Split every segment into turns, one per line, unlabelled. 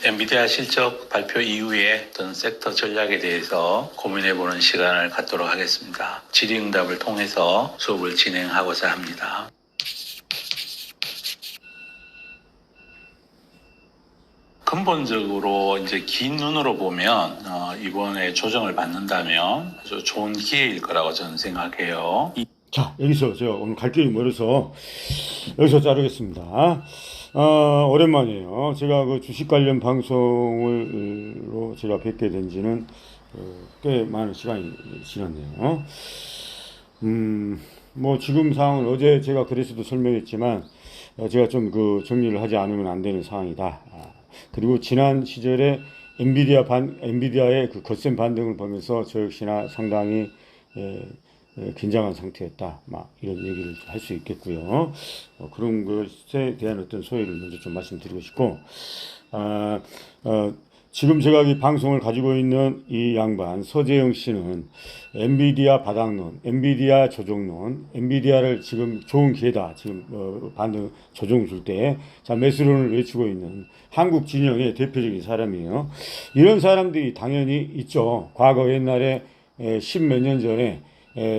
엔비디아 실적 발표 이후에 어떤 섹터 전략에 대해서 고민해보는 시간을 갖도록 하겠습니다. 질의응답을 통해서 수업을 진행하고자 합니다. 근본적으로 이제 긴 눈으로 보면 이번에 조정을 받는다면 아주 좋은 기회일 거라고 저는 생각해요.
자, 여기서 제가 오늘 갈 길이 멀어서 여기서 자르겠습니다. 오랜만이에요. 제가 그 주식 관련 방송으로 제가 뵙게 된 지는 꽤 많은 시간이 지났네요. 뭐 지금 상황은 어제 제가 그래서도 설명했지만 제가 좀 그 정리를 하지 않으면 안 되는 상황이다. 그리고 지난 시절에 엔비디아의 그 거센 반등을 보면서 저 역시나 상당히 긴장한 상태였다. 막 이런 얘기를 할 수 있겠고요. 그런 것에 대한 어떤 소회를 먼저 좀 말씀드리고 싶고, 지금 제가 이 방송을 가지고 있는 이 양반 서재영 씨는 엔비디아 바닥론, 엔비디아 조정론, 엔비디아를 지금 좋은 기회다. 지금 반등 조정 줄 때 자 매수론을 외치고 있는 한국 진영의 대표적인 사람이에요. 이런 사람들이 당연히 있죠. 과거 옛날에 십몇 년 전에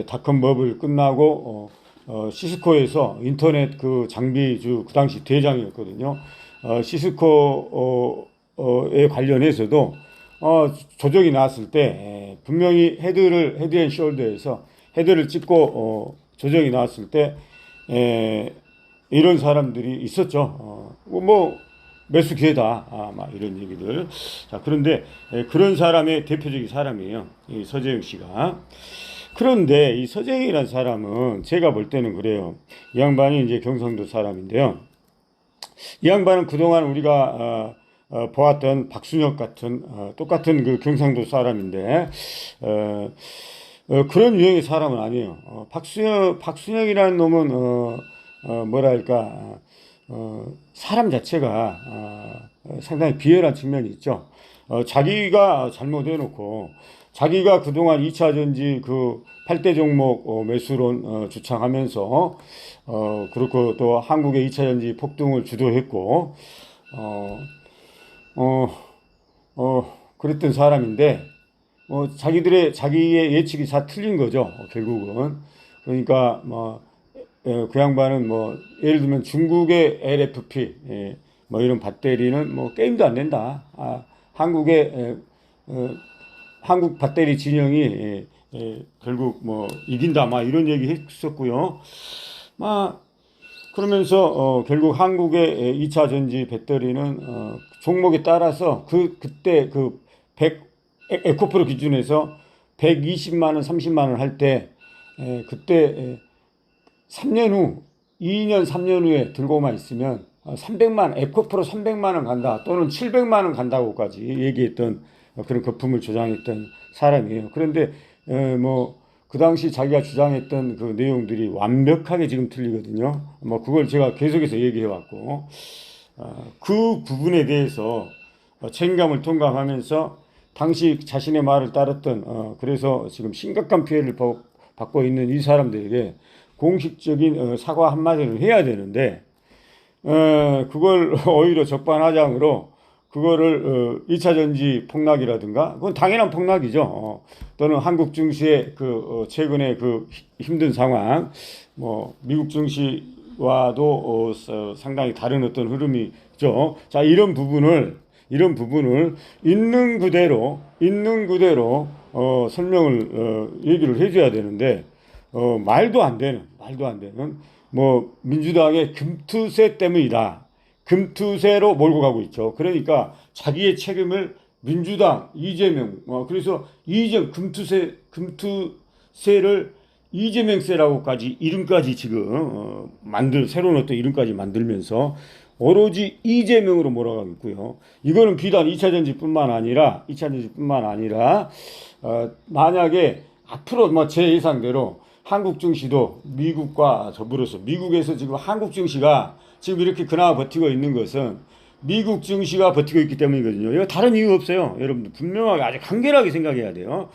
닷컴 버블 끝나고 시스코에서 인터넷 그 장비주 그 당시 대장이었거든요. 시스코에 관련해서도 조정이 나왔을 때 분명히 헤드앤숄더에서 헤드를 찍고 조정이 나왔을 때 이런 사람들이 있었죠. 뭐 매수 기회다. 막 이런 얘기들. 자, 그런데 그런 사람의 대표적인 사람이에요. 이 서재영 씨가. 그런데 이 서재영이라는 사람은 제가 볼 때는 그래요. 이 양반이 이제 경상도 사람인데요. 이 양반은 그동안 우리가 보았던 박순혁 같은 똑같은 그 경상도 사람인데 그런 유형의 사람은 아니에요. 박순혁이라는 놈은 뭐랄까 사람 자체가 상당히 비열한 측면이 있죠. 자기가 잘못해놓고 자기가 그동안 2차 전지 그 8대 종목 매수론 주창하면서 그리고 또 한국의 2차 전지 폭등을 주도했고 그랬던 사람인데 자기의 예측이 다 틀린 거죠. 결국은. 그러니까 그 양반은 뭐 예를 들면 중국의 LFP 뭐 이런 배터리는 뭐 게임도 안 된다. 한국 배터리 진영이 결국 뭐 이긴다. 막 이런 얘기 했었고요. 그러면서 결국 한국의 2차 전지 배터리는 종목에 따라서 그때 그 100 에코프로 기준에서 120만 원, 30만 원 할 때 그때 3년 후, 2년, 3년 후에 들고만 있으면 300만, 에코프로 300만 원 간다 또는 700만 원 간다고까지 얘기했던 그런 거품을 조장했던 사람이에요. 그런데 그 당시 자기가 주장했던 그 내용들이 완벽하게 지금 틀리거든요. 뭐 그걸 제가 계속해서 얘기해 왔고 그 부분에 대해서 책임감을 통감하면서 당시 자신의 말을 따랐던 그래서 지금 심각한 피해를 받고 있는 이 사람들에게 공식적인 사과 한마디를 해야 되는데 그걸 오히려 적반하장으로 그거를 2차 전지 폭락이라든가 그건 당연한 폭락이죠. 또는 한국 증시의 그 최근에 그 힘든 상황 뭐 미국 증시와도 상당히 다른 어떤 흐름이죠. 자, 이런 부분을 있는 그대로 설명을 얘기를 해줘야 되는데 말도 안 되는 뭐 민주당의 금투세 때문이다. 금투세로 몰고 가고 있죠. 그러니까 자기의 책임을 민주당 이재명 그래서 금투세를 이재명세라고까지 이름까지 지금 새로운 어떤 이름까지 만들면서 오로지 이재명으로 몰아가고 있고요. 이거는 비단 2차 전지뿐만 아니라 만약에 앞으로 뭐 제 예상대로 한국 증시도 미국과 더불어서 미국에서 지금 한국 증시가 지금 이렇게 그나마 버티고 있는 것은 미국 증시가 버티고 있기 때문이거든요. 이거 다른 이유 없어요. 여러분들 분명하게 아주 간결하게 생각해야 돼요.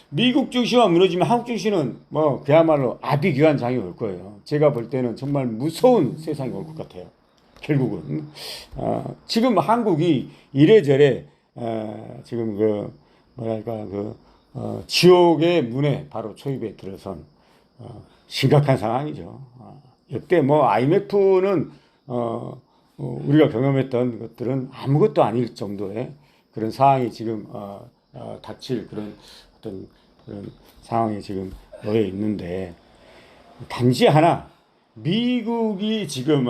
미국 증시가 무너지면 한국 증시는 뭐 그야말로 아비규환장이 올 거예요. 제가 볼 때는 정말 무서운 세상이 올 것 같아요. 결국은 지금 한국이 이래저래 지금 그 뭐랄까 그 지옥의 문에 바로 초입에 들어선 심각한 상황이죠. 역대 뭐 IMF는 우리가 경험했던 것들은 아무것도 아닐 정도의 그런 상황이 지금 닥칠 그런 어떤 그런 상황이 지금 놓여 있는데 단지 하나 미국이 지금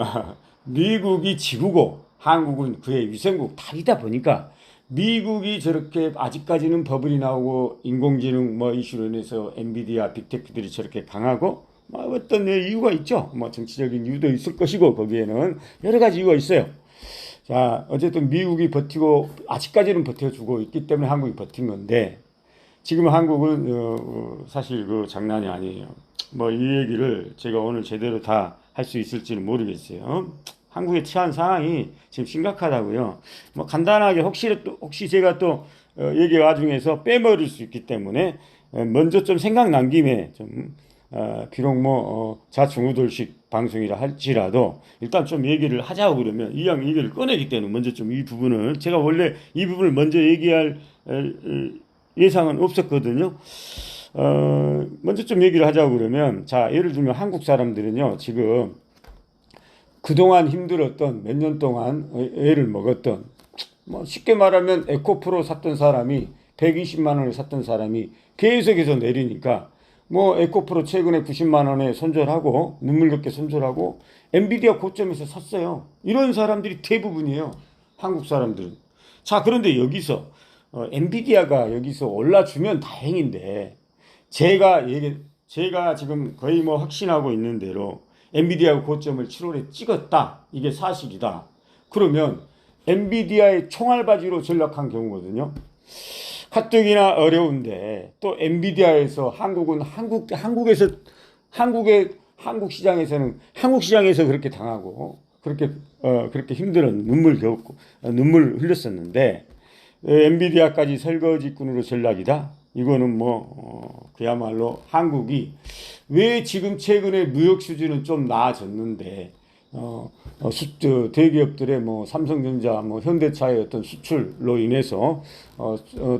미국이 지구고 한국은 그의 위성국 탈이다 보니까 미국이 저렇게 아직까지는 버블이 나오고 인공지능 뭐 이슈로 인해서 엔비디아 빅테크들이 저렇게 강하고 뭐 어떤 이유가 있죠. 뭐 정치적인 이유도 있을 것이고 거기에는 여러 가지 이유가 있어요. 자, 어쨌든 미국이 버티고 아직까지는 버텨주고 있기 때문에 한국이 버틴 건데 지금 한국은 사실 그 장난이 아니에요. 뭐 이 얘기를 제가 오늘 제대로 다 할 수 있을지는 모르겠어요. 한국의 처한 상황이 지금 심각하다고요. 뭐 간단하게 혹시 제가 또 얘기 와중에서 빼먹을 수 있기 때문에 먼저 좀 생각난 김에 좀 비록 뭐 좌충우돌식 방송이라 할지라도 일단 좀 얘기를 하자고 그러면 이왕 얘기를 꺼내기 때문에 먼저 좀 이 부분을 제가 원래 이 부분을 먼저 얘기할 예상은 없었거든요. 먼저 좀 얘기를 하자고 그러면 자 예를 들면 한국 사람들은요 지금 그동안 힘들었던 몇 년 동안 애를 먹었던 뭐 쉽게 말하면 에코프로 샀던 사람이 120만 원을 샀던 사람이 계속해서 내리니까 뭐 에코프로 최근에 90만 원에 손절하고 눈물겹게 손절하고 엔비디아 고점에서 샀어요. 이런 사람들이 대부분이에요. 한국 사람들은. 자 그런데 여기서 엔비디아가 여기서 올라주면 다행인데 제가 지금 거의 뭐 확신하고 있는 대로 엔비디아 고점을 7월에 찍었다. 이게 사실이다. 그러면 엔비디아의 총알바지로 전락한 경우거든요. 가뜩이나 어려운데 또 엔비디아에서 한국에서 한국 시장에서 그렇게 당하고 그렇게 힘든 눈물 흘렸었는데 엔비디아까지 설거지꾼으로 전락이다. 이거는 그야말로 한국이 왜 지금 최근에 무역 수지는 좀 나아졌는데 대기업들의 삼성전자, 현대차의 어떤 수출로 인해서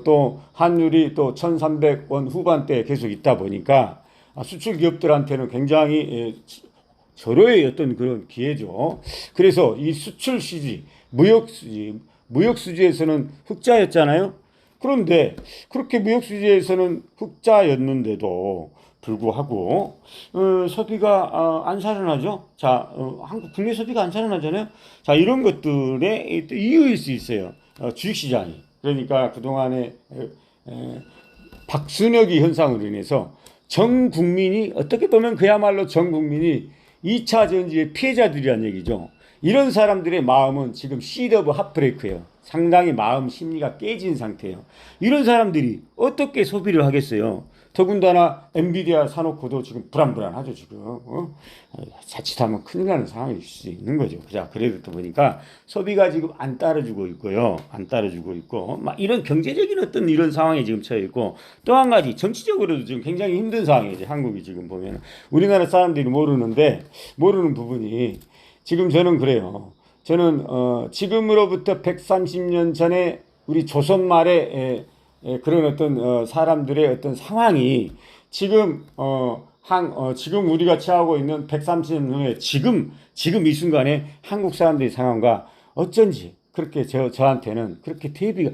또 환율이 또 1,300원 후반대에 계속 있다 보니까 수출 기업들한테는 굉장히 절호의 어떤 그런 기회죠. 그래서 이 수출 수지, 무역 수지에서는 흑자였잖아요. 그런데 그렇게 무역 수지에서는 흑자였는데도 불구하고 소비가 안 살아나죠. 자, 한국 국내 소비가 안 살아나잖아요. 자, 이런 것들의 이유일 수 있어요. 주식시장이. 그러니까 그동안에 박순혁이 현상으로 인해서 전 국민이 어떻게 보면 그야말로 전 국민이 2차 전지의 피해자들이란 얘기죠. 이런 사람들의 마음은 지금 시드 오브 핫브레이크예요. 상당히 마음 심리가 깨진 상태예요. 이런 사람들이 어떻게 소비를 하겠어요? 더군다나 엔비디아 사놓고도 지금 불안불안하죠 지금. 자칫하면 큰일 나는 상황이 있을 수 있는 거죠. 자, 그래도 보니까 소비가 지금 안 따라주고 있고요. 안 따라주고 있고 막 이런 경제적인 어떤 이런 상황에 지금 처해 있고 또 한 가지 정치적으로도 지금 굉장히 힘든 상황이죠. 한국이 지금 보면 우리나라 사람들이 모르는 부분이 지금 저는 그래요. 저는 지금으로부터 130년 전에 우리 조선 말에 그런 어떤 사람들의 어떤 상황이 지금 지금 우리가 처하고 있는 130년 후에 지금 이 순간에 한국 사람들의 상황과 어쩐지 그렇게 저한테는 그렇게 대비가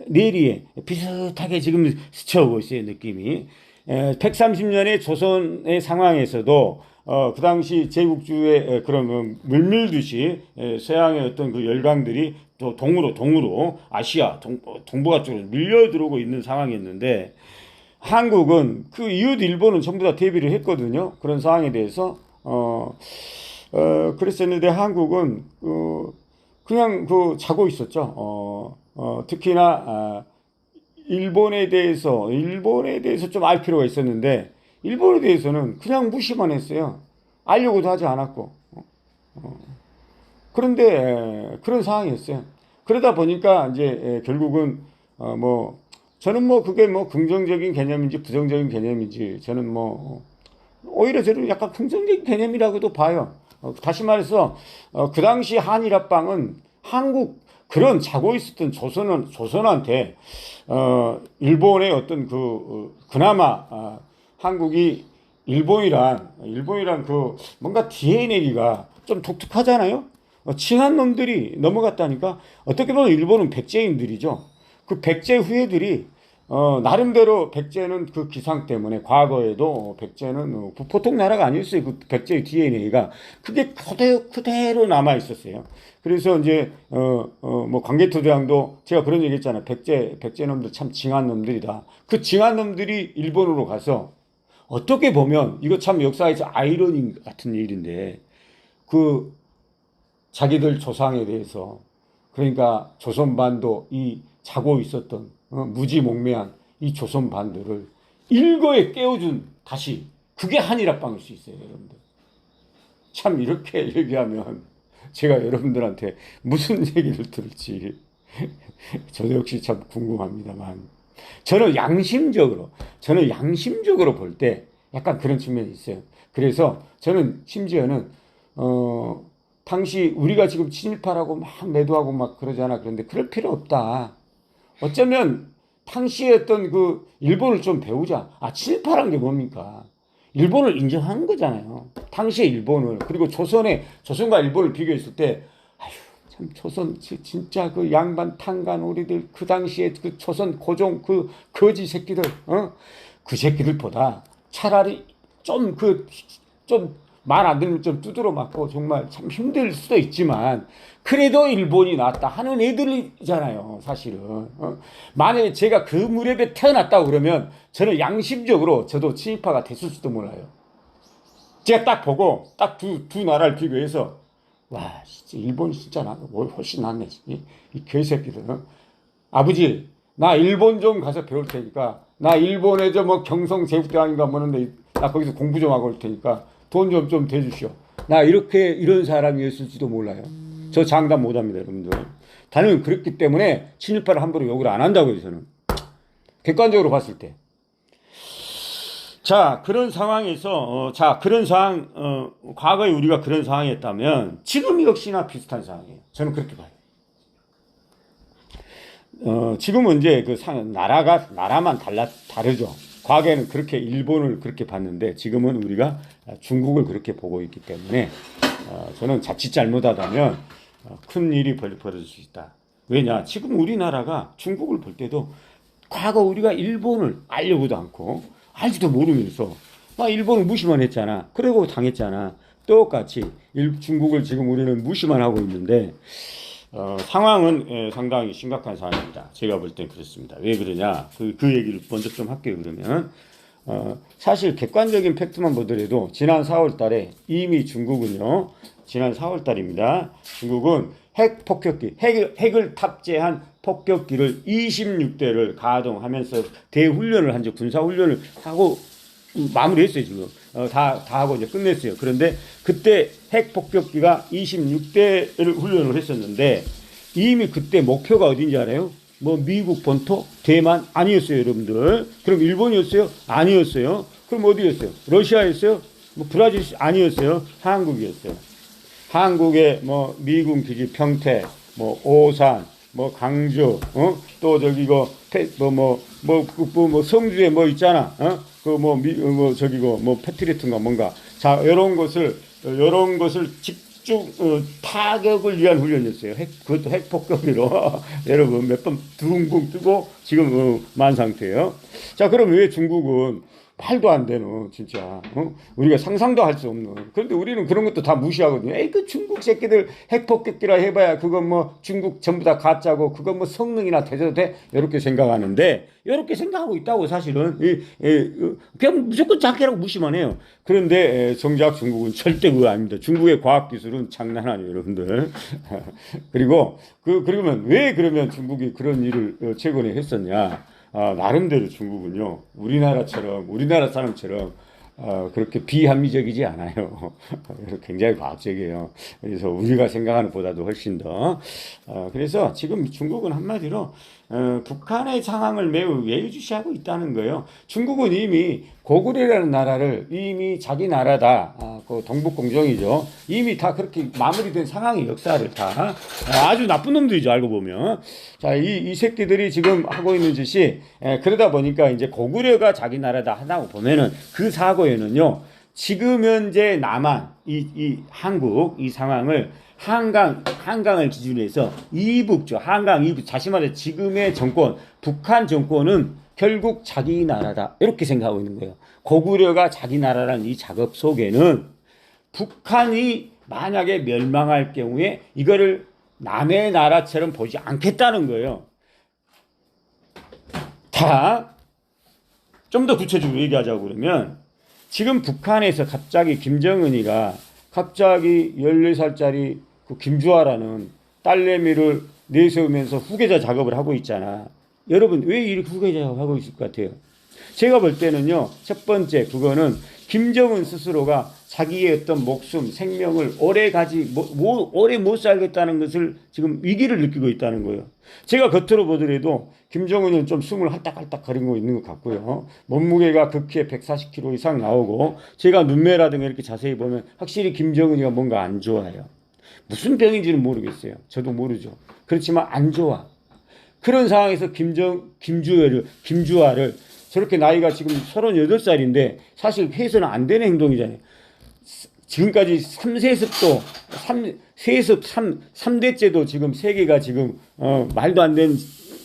내리에 비슷하게 지금 스쳐오고 있어요. 느낌이 130년의 조선의 상황에서도 그 당시 제국주의 그런 물밀듯이 서양의 어떤 그 열강들이 또 동으로 아시아 동북아 쪽으로 밀려 들어오고 있는 상황이었는데 한국은 그 이웃 일본은 전부 다 대비를 했거든요. 그런 상황에 대해서 그랬었는데 한국은 그냥 자고 있었죠. 특히나 일본에 대해서 좀 알 필요가 있었는데 일본에 대해서는 그냥 무시만 했어요. 알려고도 하지 않았고. 그런데 그런 상황이었어요. 그러다 보니까 이제 결국은 저는 그게 긍정적인 개념인지 부정적인 개념인지 저는 오히려 저는 약간 긍정적인 개념이라고도 봐요. 다시 말해서 그 당시 한일합방은 한국 그런 자고 있었던 조선한테 일본의 어떤 그나마 한국이 일본이란 그 뭔가 DNA가 좀 독특하잖아요. 칭한 놈들이 넘어갔다니까. 어떻게 보면 일본은 백제인들이죠. 그 백제 후예들이 나름대로 백제는 그 기상 때문에 과거에도 백제는 보통 나라가 아니었어요. 그 백제의 DNA가 그게 그대로 남아 있었어요. 그래서 이제 뭐 광개토대왕도 제가 그런 얘기 했잖아요. 백제 놈들 참 징한 놈들이다. 그 징한 놈들이 일본으로 가서 어떻게 보면 이거 참 역사에서 아이러니 같은 일인데 그 자기들 조상에 대해서 그러니까 조선반도 이 자고 있었던 무지몽매한 이 조선반도를 일거에 깨워준 다시 그게 한일합방일 수 있어요, 여러분들. 참 이렇게 얘기하면 제가 여러분들한테 무슨 얘기를 들을지 저도 역시 참 궁금합니다만 저는 양심적으로 볼 때 약간 그런 측면이 있어요. 그래서 저는 심지어는 당시 우리가 지금 친일파라고 막 매도하고 막 그러잖아. 그런데 그럴 필요 없다. 어쩌면 당시에 어떤 그 일본을 좀 배우자. 친일파란 게 뭡니까? 일본을 인정하는 거잖아요. 당시의 일본을. 그리고 조선과 일본을 비교했을 때, 아휴, 참, 조선, 진짜 그 양반 탕간 우리들, 그 당시에 그 조선 고종, 그 거지 새끼들, 그 새끼들보다 차라리 말 안 들으면 좀 두드러 맞고 정말 참 힘들 수도 있지만 그래도 일본이 낫다 하는 애들이잖아요, 사실은. 만약에 제가 그 무렵에 태어났다고 그러면 저는 양심적으로 저도 친일파가 됐을 수도 몰라요. 제가 딱 보고 딱 두 나라를 비교해서 와, 진짜 일본이 진짜 훨씬 낫네. 이 개새끼들. 아버지, 나 일본 좀 가서 배울 테니까 나 일본에 저 뭐 경성 제국대왕인가 뭐는데 나 거기서 공부 좀 하고 올 테니까 돈 좀 대주시오. 나 이런 사람이었을지도 몰라요. 저 장담 못합니다, 여러분들. 나는 그렇기 때문에 친일파를 함부로 욕을 안 한다고요, 저는. 객관적으로 봤을 때. 자, 그런 상황에서, 과거에 우리가 그런 상황이었다면 지금 역시나 비슷한 상황이에요. 저는 그렇게 봐요. 지금은 이제 나라만 다르죠. 과거에는 그렇게 일본을 그렇게 봤는데 지금은 우리가 중국을 그렇게 보고 있기 때문에 저는 자칫 잘못하다면 큰 일이 벌어질 수 있다. 왜냐? 지금 우리나라가 중국을 볼 때도 과거 우리가 일본을 알려고도 않고 알지도 모르면서 막 일본을 무시만 했잖아. 그러고 당했잖아. 똑같이 중국을 지금 우리는 무시만 하고 있는데 상황은 상당히 심각한 상황입니다. 제가 볼 땐 그렇습니다. 왜 그러냐? 그 얘기를 먼저 좀 할게요. 그러면 사실 객관적인 팩트만 보더라도 지난 4월 달에 이미 중국은요. 지난 4월 달입니다. 중국은 핵을 탑재한 폭격기를 26대를 가동하면서 대훈련을 한 적, 군사훈련을 하고 마무리했어요, 지금. 다 하고 이제 끝냈어요. 그런데 그때 핵 폭격기가 26대를 훈련을 했었는데 이미 그때 목표가 어딘지 알아요? 뭐 미국 본토, 대만 아니었어요, 여러분들. 그럼 일본이었어요? 아니었어요. 그럼 어디였어요? 러시아였어요? 뭐 브라질 아니었어요? 한국이었어요. 한국의 뭐 미군 기지 평택, 뭐 오산, 뭐 강주, 또 저기 뭐 성주에 뭐 있잖아, 뭐 패트리어트인가 뭔가. 자, 이런 것을 집중 타격을 위한 훈련이었어요. 그것도 핵 폭격기로 여러분 몇 번 둥둥 뜨고 지금 만 상태예요. 자, 그럼 왜 중국은 말도 안 되는 진짜 우리가 상상도 할 수 없는 그런데 우리는 그런 것도 다 무시하거든요. 에이 그 중국 새끼들 핵폭격기라 해봐야 그건 뭐 중국 전부 다 가짜고 그건 뭐 성능이나 되져도 돼 이렇게 생각하는데 이렇게 생각하고 있다고 사실은 그냥 무조건 자기라고 무시만 해요. 그런데 정작 중국은 절대 그거 아닙니다. 중국의 과학기술은 장난 아니에요, 여러분들. 그리고 그러면 왜 그러면 중국이 그런 일을 최근에 했었냐? 나름대로 중국은요, 우리나라 사람처럼 그렇게 비합리적이지 않아요. 굉장히 과학적이에요. 그래서 우리가 생각하는 것보다도 훨씬 더. 그래서 지금 중국은 한마디로 북한의 상황을 매우 예의주시하고 있다는 거예요. 중국은 이미 고구려라는 나라를 이미 자기 나라다. 그 동북공정이죠. 이미 다 그렇게 마무리된 상황의 역사를 다 아주 나쁜 놈들이죠. 알고 보면. 자, 이 새끼들이 지금 하고 있는 짓이 그러다 보니까 이제 고구려가 자기 나라다 하다고 보면은 그 사고에는요. 지금 현재 남한, 이 한국 이 상황을 한강을 기준으로 해서 이북죠. 한강 이북. 다시 말해 지금의 정권, 북한 정권은 결국 자기 나라다. 이렇게 생각하고 있는 거예요. 고구려가 자기 나라라는 이 작업 속에는 북한이 만약에 멸망할 경우에 이거를 남의 나라처럼 보지 않겠다는 거예요. 다 좀 더 구체적으로 얘기하자고 그러면 지금 북한에서 갑자기 김정은이가 갑자기 14살짜리 그 김주아라는 딸내미를 내세우면서 후계자 작업을 하고 있잖아. 여러분 왜 이렇게 후계자 작업을 하고 있을 것 같아요? 제가 볼 때는요. 첫 번째 그거는 김정은 스스로가 자기의 어떤 목숨, 생명을 오래 못 살겠다는 것을 지금 위기를 느끼고 있다는 거예요. 제가 겉으로 보더라도 김정은은 좀 숨을 할딱할딱 거리고 있는 것 같고요. 몸무게가 극히에 140kg 이상 나오고 제가 눈매라든가 이렇게 자세히 보면 확실히 김정은이가 뭔가 안 좋아요. 무슨 병인지는 모르겠어요. 저도 모르죠. 그렇지만 안 좋아. 그런 상황에서 김주아를 저렇게 나이가 지금 38살인데 사실 해서는 안 되는 행동이잖아요. 지금까지 3대째도 지금 세계가 지금 말도 안 되는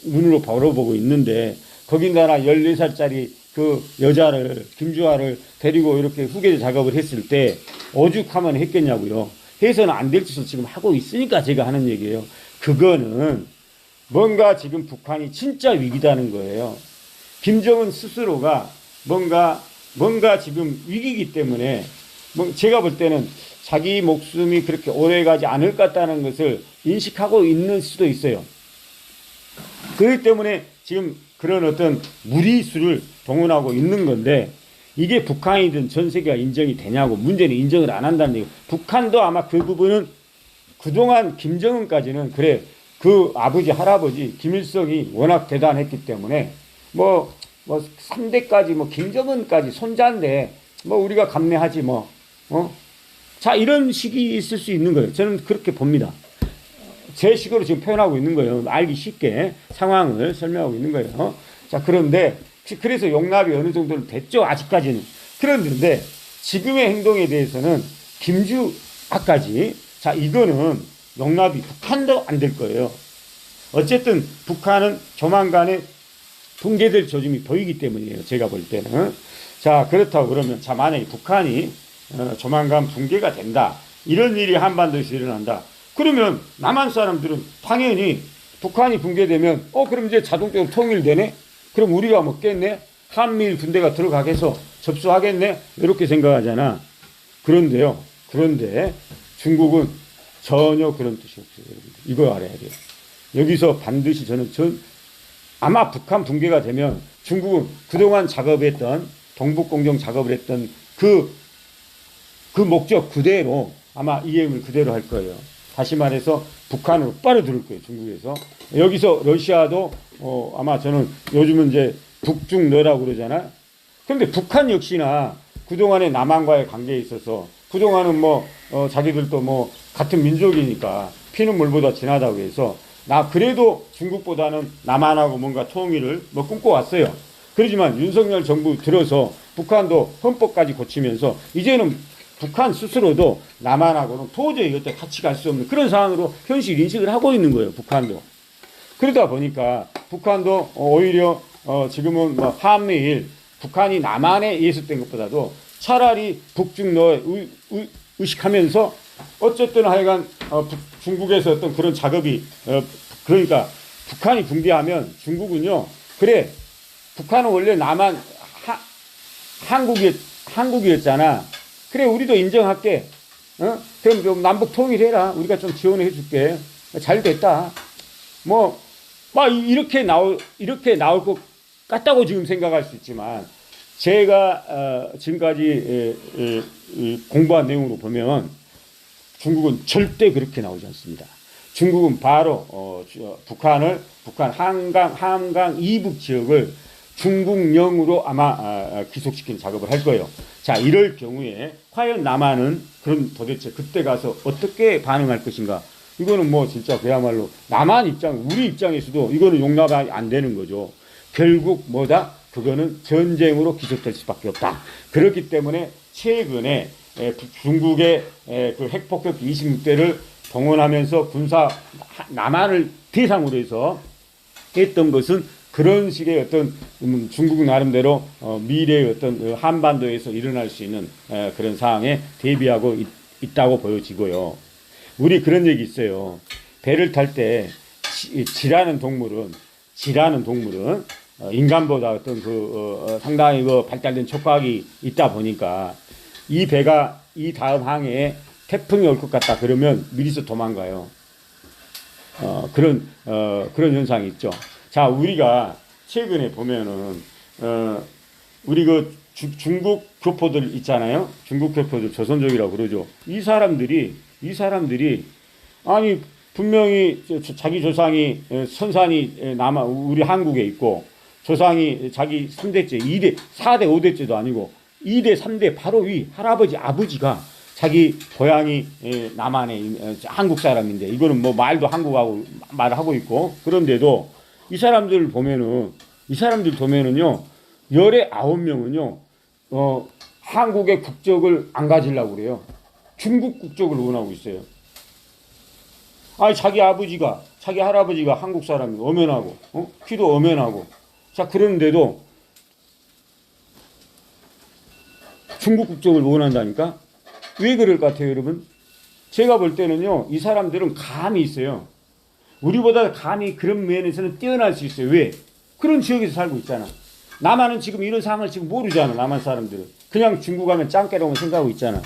눈으로 바라보고 있는데 거기다가 14살짜리 그 여자를 김주아를 데리고 이렇게 후계자 작업을 했을 때 오죽하면 했겠냐고요. 해서는 안 될 짓을 지금 하고 있으니까 제가 하는 얘기예요. 그거는 뭔가 지금 북한이 진짜 위기다는 거예요. 김정은 스스로가 뭔가 지금 위기이기 때문에 제가 볼 때는 자기 목숨이 그렇게 오래 가지 않을 것 같다는 것을 인식하고 있는 수도 있어요. 그렇기 때문에 지금 그런 어떤 무리수를 동원하고 있는 건데 이게 북한이든 전 세계가 인정이 되냐고 문제는 인정을 안 한다는 얘기. 북한도 아마 그 부분은 그동안 김정은까지는 그래 그 아버지 할아버지 김일성이 워낙 대단했기 때문에 뭐 3대까지 김정은까지 손자인데 우리가 감내하지 자 이런 식이 있을 수 있는 거예요. 저는 그렇게 봅니다. 제 식으로 지금 표현하고 있는 거예요. 알기 쉽게 상황을 설명하고 있는 거예요. 자 그런데 그래서 용납이 어느 정도는 됐죠. 아직까지는. 그런데 지금의 행동에 대해서는 김주아까지 자 이거는 용납이 북한도 안 될 거예요. 어쨌든 북한은 조만간에 붕괴될 조짐이 보이기 때문이에요. 제가 볼 때는. 자 그렇다고 그러면 자 만약에 북한이 조만간 붕괴가 된다. 이런 일이 한반도에서 일어난다. 그러면 남한 사람들은 당연히 북한이 붕괴되면 그럼 이제 자동적으로 통일되네? 그럼 우리가 먹겠네? 한미일 군대가 들어가겠어? 접수하겠네? 이렇게 생각하잖아. 그런데 중국은 전혀 그런 뜻이 없어요. 여러분들. 이거 알아야 돼요. 여기서 반드시 아마 북한 붕괴가 되면 중국은 그동안 작업했던 동북공정 작업을 했던 그 목적 그대로 아마 이행을 그대로 할 거예요. 다시 말해서 북한으로 빨아들일 거예요. 중국에서. 여기서 러시아도 아마 저는 요즘은 이제 북중러라고 그러잖아요. 그런데 북한 역시나 그동안의 남한과의 관계에 있어서 그동안은 자기들도 같은 민족이니까 피는 물보다 진하다고 해서 그래도 중국보다는 남한하고 뭔가 통일을 꿈꿔왔어요. 그렇지만 윤석열 정부 들어서 북한도 헌법까지 고치면서 이제는 북한 스스로도 남한하고는 도저히 어떻게 같이 갈 수 없는 그런 상황으로 현실 인식을 하고 있는 거예요. 북한도. 그러다 보니까 북한도 오히려 지금은 한미일 북한이 남한에 예습된 것보다도 차라리 북중러에 의식하면서 어쨌든 하여간 중국에서 어떤 그런 작업이 그러니까 북한이 붕괴하면 중국은요. 그래 북한은 원래 남한 한국이었잖아. 그래 우리도 인정할게. 그럼 좀 남북 통일해라. 우리가 좀 지원해 줄게. 잘 됐다. 이렇게 나올 것 같다고 지금 생각할 수 있지만 제가 지금까지 공부한 내용으로 보면 중국은 절대 그렇게 나오지 않습니다. 중국은 바로 북한 함강 이북 지역을 중국령으로 아마 기속시키는 작업을 할 거예요. 자, 이럴 경우에 과연 남한은 그럼 도대체 그때 가서 어떻게 반응할 것인가? 이거는 뭐 진짜 그야말로 남한 입장, 우리 입장에서도 이거는 용납이 안 되는 거죠. 결국 뭐다? 그거는 전쟁으로 기속될 수밖에 없다. 그렇기 때문에 최근에 중국의 그 핵폭격 26대를 동원하면서 군사 남한을 대상으로 해서 했던 것은 그런 식의 어떤 중국 나름대로 미래의 어떤 한반도에서 일어날 수 있는 그런 상황에 대비하고 있다고 보여지고요. 우리 그런 얘기 있어요. 배를 탈 때 지라는 동물은 인간보다 어떤 상당히 발달된 촉각이 있다 보니까 이 배가 이 다음 항해에 태풍이 올 것 같다 그러면 미리서 도망가요. 그런 현상이 있죠. 자, 우리가 최근에 보면은 우리 중국 교포들 있잖아요. 중국 교포들 조선족이라고 그러죠. 이 사람들이 아니 분명히 자기 조상이 선산이 우리 한국에 있고 조상이 자기 3대째, 2대, 4대, 5대째도 아니고 2대, 3대 바로 위 할아버지, 아버지가 자기 고향이 남한에 한국 사람인데 이거는 뭐 말도 한국하고 말하고 있고 그런데도 이 사람들 보면은요 19명은요 한국의 국적을 안 가지려고 그래요. 중국 국적을 원하고 있어요. 아니 자기 할아버지가 한국 사람이 엄연하고 키도 엄연하고 자 그런데도 중국 국적을 원한다니까? 왜 그럴 것 같아요, 여러분? 제가 볼 때는요, 이 사람들은 감이 있어요. 우리보다 감이 그런 면에서는 뛰어날 수 있어요. 왜? 그런 지역에서 살고 있잖아. 남한은 지금 이런 상황을 지금 모르잖아, 남한 사람들은. 그냥 중국 가면 짱깨라고 생각하고 있잖아.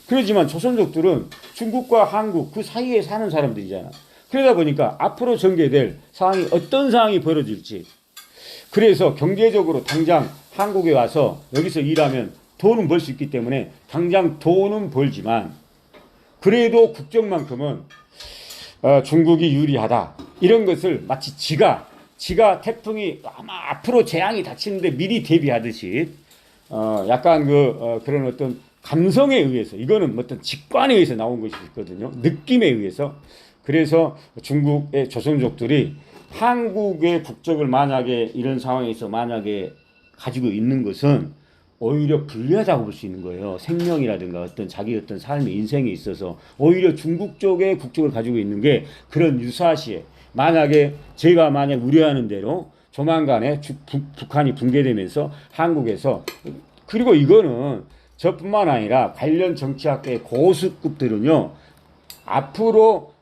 그렇지만 조선족들은 중국과 한국 그 사이에 사는 사람들이잖아. 그러다 보니까 앞으로 전개될 상황이 어떤 상황이 벌어질지. 그래서 경제적으로 당장 한국에 와서 여기서 일하면 돈은 벌 수 있기 때문에 당장 돈은 벌지만 그래도 국적만큼은 중국이 유리하다. 이런 것을 마치 지가 태풍이 아마 앞으로 재앙이 닥치는데 미리 대비하듯이 약간 그런 어떤 감성에 의해서 이거는 어떤 직관에 의해서 나온 것이 있거든요. 느낌에 의해서. 그래서 중국의 조선족들이 한국의 국적을 만약에 이런 상황에서 만약에 가지고 있는 것은 오히려 불리하다고 볼 수 있는 거예요. 생명이라든가 어떤 자기 어떤 삶의 인생에 있어서 오히려 중국 쪽의 국적을 가지고 있는 게 그런 유사시에 만약에 제가 만약 우려하는 대로 조만간에 북한이 붕괴되면서 한국에서 그리고 이거는 저뿐만 아니라 관련 정치학계의 고수급들은요 앞으로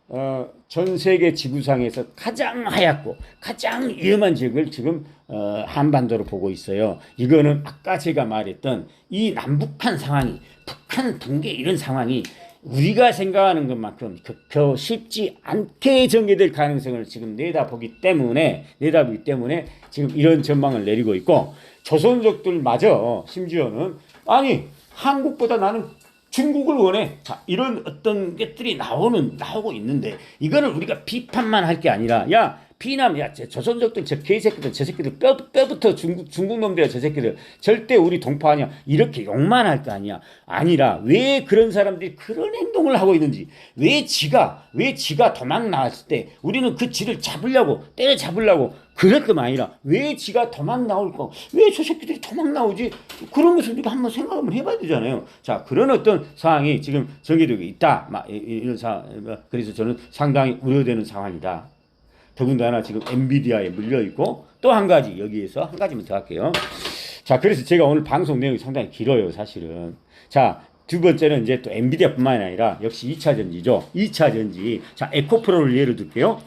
전 세계 지구상에서 가장 하얗고 가장 위험한 지역을 지금 한반도로 보고 있어요. 이거는 아까 제가 말했던 이 남북한 상황이 북한 붕괴 이런 상황이 우리가 생각하는 것만큼 그렇게 쉽지 않게 전개될 가능성을 지금 내다보기 때문에 지금 이런 전망을 내리고 있고 조선족들마저 심지어는 아니 한국보다 나는 중국을 원해. 자, 이런 어떤 것들이 나오고 있는데, 이거는 우리가 비판만 할 게 아니라, 조선족들, 저 개새끼들, 저 새끼들, 뼈부터 중국 놈들이야, 저 새끼들. 절대 우리 동포 아니야. 이렇게 욕만 할 거 아니야. 아니라, 왜 그런 사람들이 그런 행동을 하고 있는지, 왜 지가 도망 나왔을 때, 우리는 그 지를 때려잡으려고, 그럴 것만 아니라, 왜 지가 도망 나올까? 왜 저 새끼들이 도망 나오지? 그런 것을 우리가 한번 생각 한번 해봐야 되잖아요. 자, 그런 어떤 상황이 지금 전개되고 있다. 이런 그래서 저는 상당히 우려되는 상황이다. 더군다나 지금 엔비디아에 물려있고 또 한 가지 여기에서 한 가지만 더 할게요. 자, 그래서 제가 오늘 방송 내용이 상당히 길어요, 사실은. 자, 두 번째는 이제 또 엔비디아뿐만 아니라 역시 2차 전지죠. 2차 전지. 자, 에코프로를 예를 들게요.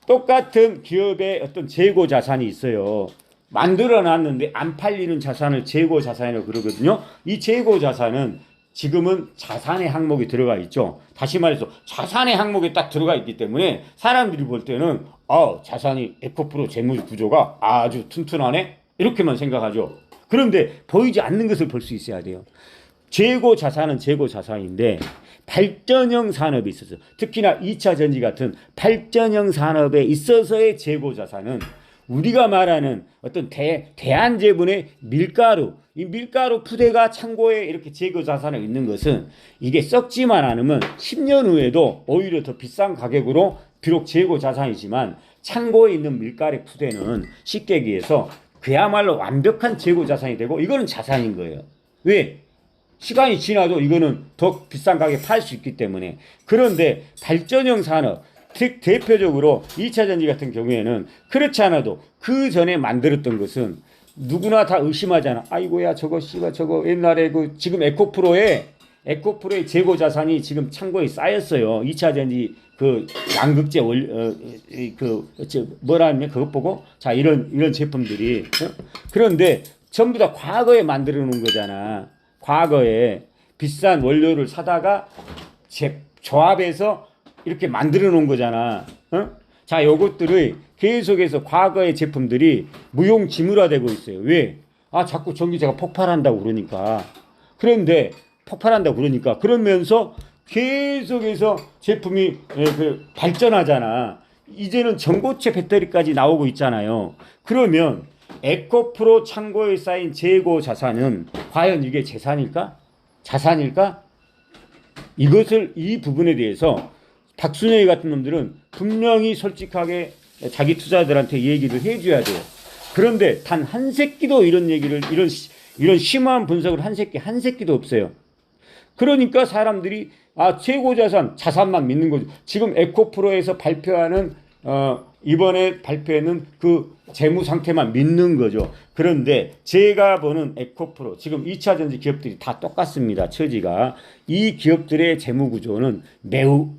똑같은 기업의 어떤 재고 자산이 있어요. 만들어 놨는데 안 팔리는 자산을 재고 자산이라고 그러거든요. 이 재고 자산은 지금은 자산의 항목이 들어가 있죠. 다시 말해서 자산의 항목에 딱 들어가 있기 때문에 사람들이 볼 때는 자산이 에코프로 재무 구조가 아주 튼튼하네 이렇게만 생각하죠. 그런데 보이지 않는 것을 볼 수 있어야 돼요. 재고 자산은 재고 자산인데 발전형 산업에 있어서 특히나 2차 전지 같은 발전형 산업에 있어서의 재고 자산은 우리가 말하는 어떤 대한제분의 밀가루, 이 밀가루 푸대가 창고에 이렇게 재고 자산에 있는 것은 이게 썩지만 않으면 10년 후에도 오히려 더 비싼 가격으로 비록 재고 자산이지만 창고에 있는 밀가루 푸대는 쉽게 얘기해서 그야말로 완벽한 재고 자산이 되고 이거는 자산인 거예요. 왜? 시간이 지나도 이거는 더 비싼 가격에 팔 수 있기 때문에. 그런데 발전형 산업, 대표적으로 2차 전지 같은 경우에는 그렇지 않아도 그 전에 만들었던 것은 누구나 다 의심하잖아. 아이고야 저거 씨가 저거 옛날에 그 지금 에코프로의 재고 자산이 지금 창고에 쌓였어요. 2차 전지 그 양극재 뭐라 하냐 그것 보고 자 이런 제품들이 그런데 전부 다 과거에 만들어 놓은 거잖아. 과거에 비싼 원료를 사다가 조합해서 이렇게 만들어 놓은 거잖아. 자, 요것들의 계속해서 과거의 제품들이 무용지물화되고 있어요. 왜? 아, 자꾸 전기세가 폭발한다고 그러니까. 그런데 폭발한다고 그러니까 그러면서 계속해서 제품이 발전하잖아. 이제는 전고체 배터리까지 나오고 있잖아요. 그러면 에코프로 창고에 쌓인 재고 자산은 과연 이게 재산일까? 자산일까? 이 부분에 대해서 박순영이 같은 놈들은 분명히 솔직하게 자기 투자자들한테 얘기를 해줘야 돼요. 그런데 단 한 새끼도 이런 얘기를 이런 심오한 분석을 한 새끼도 없어요. 그러니까 사람들이 재고 자산만 믿는 거죠. 지금 에코프로에서 발표하는 이번에 발표하는 그 재무 상태만 믿는 거죠. 그런데 제가 보는 에코프로 지금 2차 전지 기업들이 다 똑같습니다. 처지가 이 기업들의 재무 구조는 매우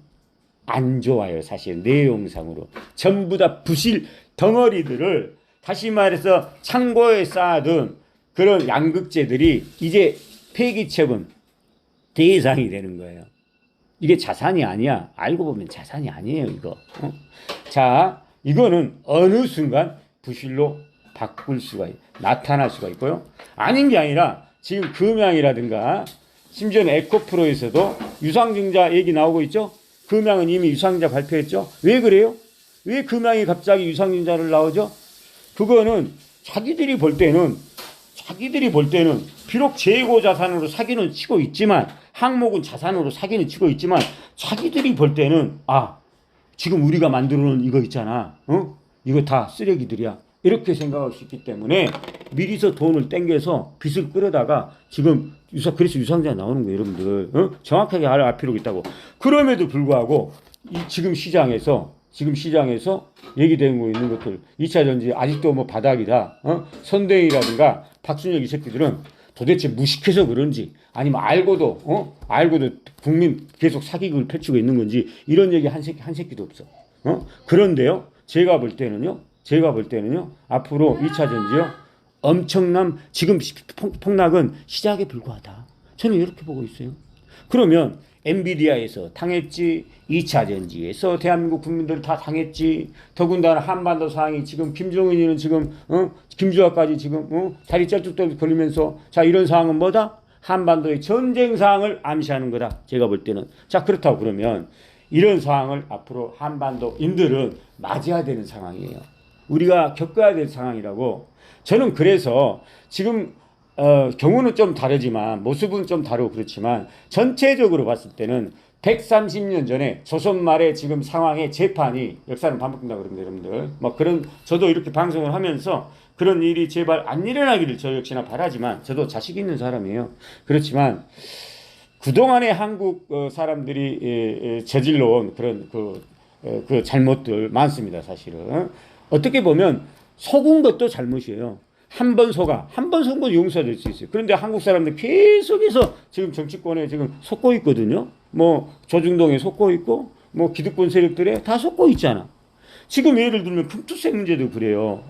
안 좋아요. 사실 내용상으로 전부 다 부실 덩어리들을 다시 말해서 창고에 쌓아둔 그런 양극재들이 이제 폐기처분 대상이 되는 거예요. 이게 자산이 아니야. 알고 보면 자산이 아니에요. 이거. 자, 이거는 어느 순간 부실로 나타날 수가 있고요. 아닌 게 아니라 지금 금양이라든가 심지어는 에코프로에서도 유상증자 얘기 나오고 있죠. 금양은 이미 유상증자 발표했죠. 왜 그래요? 왜 금양이 갑자기 유상증자를 나오죠? 그거는 자기들이 볼 때는 비록 재고 자산으로 사기는 치고 있지만 항목은 자산으로 사기는 치고 있지만 자기들이 볼 때는 지금 우리가 만들어 놓은 이거 있잖아. 이거 다 쓰레기들이야. 이렇게 생각할 수 있기 때문에 미리서 돈을 땡겨서 빚을 끌어다가 지금 그래서 유상증자 나오는 거예요, 여러분들. 정확하게 알 필요가 있다고. 그럼에도 불구하고 지금 시장에서 얘기되는 거 있는 것들 2차 전지 아직도 뭐 바닥이다. 선대위라든가 박순혁 이 새끼들은 도대체 무식해서 그런지 아니면 알고도 국민 계속 사기극을 펼치고 있는 건지 이런 얘기 한 새끼도 없어. 그런데요. 제가 볼 때는요. 앞으로 2차 전지요. 엄청난 지금 폭락은 시작에 불과하다. 저는 이렇게 보고 있어요. 그러면 엔비디아에서 당했지, 2차 전지에서 대한민국 국민들 다 당했지. 더군다나 한반도 상황이 지금 김정은이는 지금 김주아까지 지금 다리 쩔뚝쩔뚝 걸리면서 자 이런 상황은 뭐다? 한반도의 전쟁 상황을 암시하는 거다. 제가 볼 때는. 자 그렇다고 그러면 이런 상황을 앞으로 한반도인들은 맞이해야 되는 상황이에요. 우리가 겪어야 될 상황이라고. 저는 그래서 지금 경우는 좀 다르지만 모습은 좀 다르고 그렇지만 전체적으로 봤을 때는 130년 전에 조선 말의 지금 상황의 재판이 역사는 반복된다고 그럽니다, 여러분들. 뭐 그런 저도 이렇게 방송을 하면서 그런 일이 제발 안 일어나기를 저 역시나 바라지만 저도 자식 있는 사람이에요. 그렇지만 그동안의 한국 사람들이 저질러온 그런 그 잘못들 많습니다, 사실은. 어떻게 보면 속은 것도 잘못이에요. 한 번 속은 건 용서될 수 있어요. 그런데 한국 사람들 계속해서 지금 정치권에 지금 속고 있거든요. 뭐 조중동에 속고 있고 뭐 기득권 세력들에 다 속고 있잖아. 지금 예를 들면 금투세 문제도 그래요.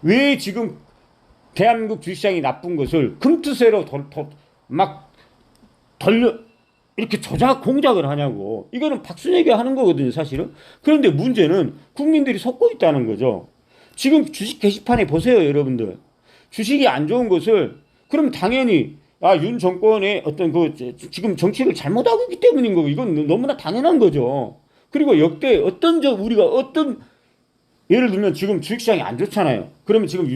왜 지금 대한민국 주식시장이 나쁜 것을 금투세로 이렇게 공작을 하냐고. 이거는 박순혁이 하는 거거든요, 사실은. 그런데 문제는 국민들이 속고 있다는 거죠. 지금 주식 게시판에 보세요, 여러분들. 주식이 안 좋은 것을 그럼 당연히 윤 정권의 어떤 지금 정책을 잘못하고 있기 때문인 거고 이건 너무나 당연한 거죠. 그리고 역대 우리가 어떤 예를 들면 지금 주식시장이 안 좋잖아요. 그러면 지금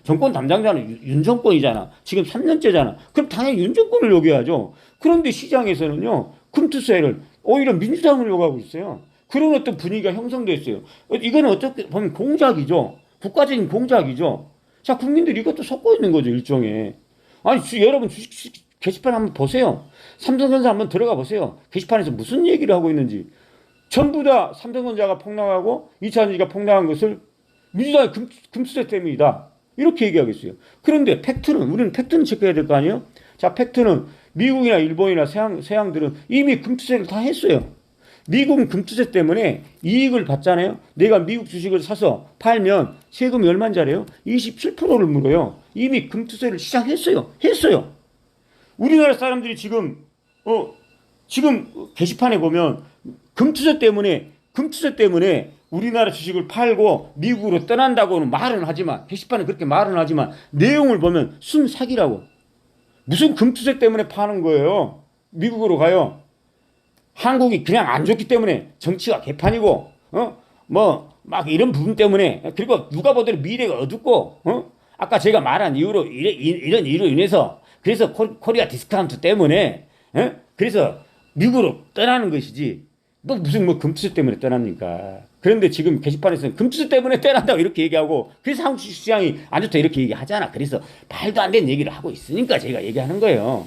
정권 담당자는 윤정권이잖아. 지금 3년째잖아. 그럼 당연히 윤정권을 요구해야죠. 그런데 시장에서는요, 금투세를 오히려 민주당을 요구하고 있어요. 그런 어떤 분위기가 형성됐어요. 이거는 어떻게 보면 공작이죠. 국가적인 공작이죠. 자, 국민들이 이것도 속고 있는 거죠, 일종의. 아니, 여러분 주식 게시판 한번 보세요. 삼성전자 한번 들어가 보세요. 게시판에서 무슨 얘기를 하고 있는지. 전부 다 삼성전자가 폭락하고 2차전지가 폭락한 것을 민주당의 금수저 때문이다. 이렇게 얘기하겠어요. 그런데 우리는 팩트는 체크해야 될 거 아니에요? 자, 팩트는 미국이나 일본이나 서양들은 이미 금투세를 다 했어요. 미국은 금투세 때문에 이익을 받잖아요. 내가 미국 주식을 사서 팔면 세금이 얼마인 줄 알아요? 27%를 물어요. 이미 금투세를 시작했어요. 했어요. 우리나라 사람들이 지금 게시판에 보면 금투세 때문에 우리나라 주식을 팔고 미국으로 떠난다고는 말은 하지만, 게시판에 그렇게 말은 하지만 내용을 보면 순사기라고. 무슨 금투세 때문에 파는 거예요? 미국으로 가요. 한국이 그냥 안 좋기 때문에, 정치가 개판이고, 막 이런 부분 때문에, 그리고 누가 보더라도 미래가 어둡고, 아까 제가 말한 이유로, 이런 이유로 인해서, 그래서 코리아 디스카운트 때문에, 그래서 미국으로 떠나는 것이지, 무슨 금투세 때문에 떠납니까? 그런데 지금 게시판에서는 금투세 때문에 떠난다고 이렇게 얘기하고, 그래서 한국 시장이 안 좋다 이렇게 얘기하잖아. 그래서 말도 안 되는 얘기를 하고 있으니까 제가 얘기하는 거예요.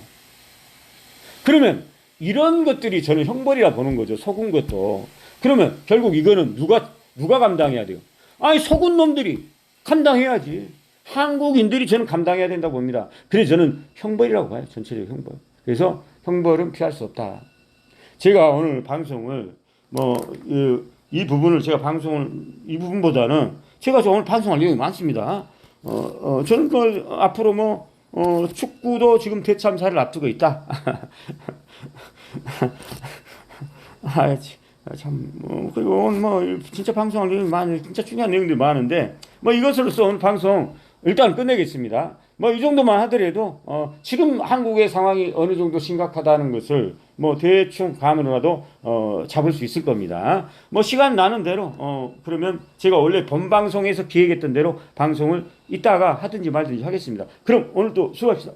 그러면 이런 것들이 저는 형벌이라 보는 거죠. 속은 것도. 그러면 결국 이거는 누가 감당해야 돼요? 아니, 속은 놈들이 감당해야지. 한국인들이 저는 감당해야 된다고 봅니다. 그래서 저는 형벌이라고 봐요. 전체적 형벌. 그래서 형벌은 피할 수 없다. 제가 오늘 방송을 이 부분을 제가 이 부분보다는 제가 오늘 방송할 내용이 많습니다. 저는 앞으로 축구도 지금 대참사를 앞두고 있다. 그리고 오늘 진짜 방송할 내용이 많은, 진짜 중요한 내용들이 많은데, 이것으로서 오늘 방송 일단 끝내겠습니다. 이 정도만 하더라도, 지금 한국의 상황이 어느 정도 심각하다는 것을 대충 감으로라도, 잡을 수 있을 겁니다. 시간 나는 대로, 그러면 제가 원래 본 방송에서 기획했던 대로 방송을 이따가 하든지 말든지 하겠습니다. 그럼 오늘도 수고하십시다.